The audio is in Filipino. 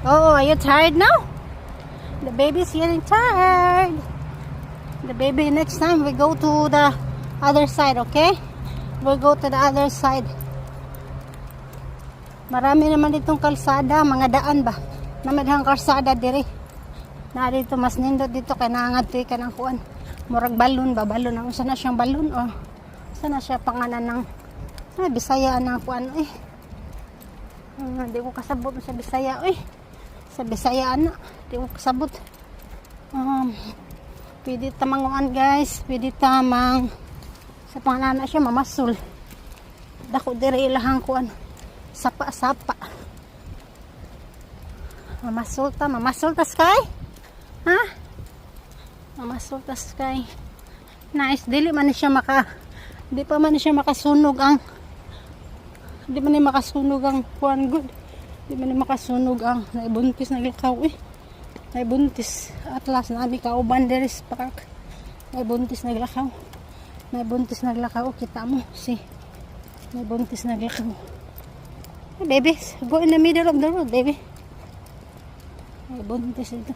Oh, are you tired now? The baby's getting tired. The baby, next time we go to the other side, okay? We'll go to the other side. Marami naman ditong kalsada, mga daan ba? Namadhang kalsada diri. Na dito mas nindot dito kay nangadto ka ng kuan. Murag balon ba? Balon ang sana siyang balon o sana siya pangalan ng Bisaya na kuan eh. Di ko kasabot sa Bisaya eh. Sa Bisaya na, di ko kasabot. Pwede tamanguan guys, pwede tamang sa pangalan na siya mamasul. Dako diri ilahang kuan. Sapa-sapa. Mamasul ta sky? Ha? Mamasul ta sky. Nice, dili man siya di pa man siya makasunog ang di man ni makasunog ang kuan good. Di man ni makasunog ang naibuntis naglakaw eh. Naibuntis atlas na abi kauban diri sa park. Naibuntis naglakaw. Naibuntis naglakaw kita mo si naibuntis naglakaw. Hey, baby, go in the middle of the road, baby. Naibuntis ito.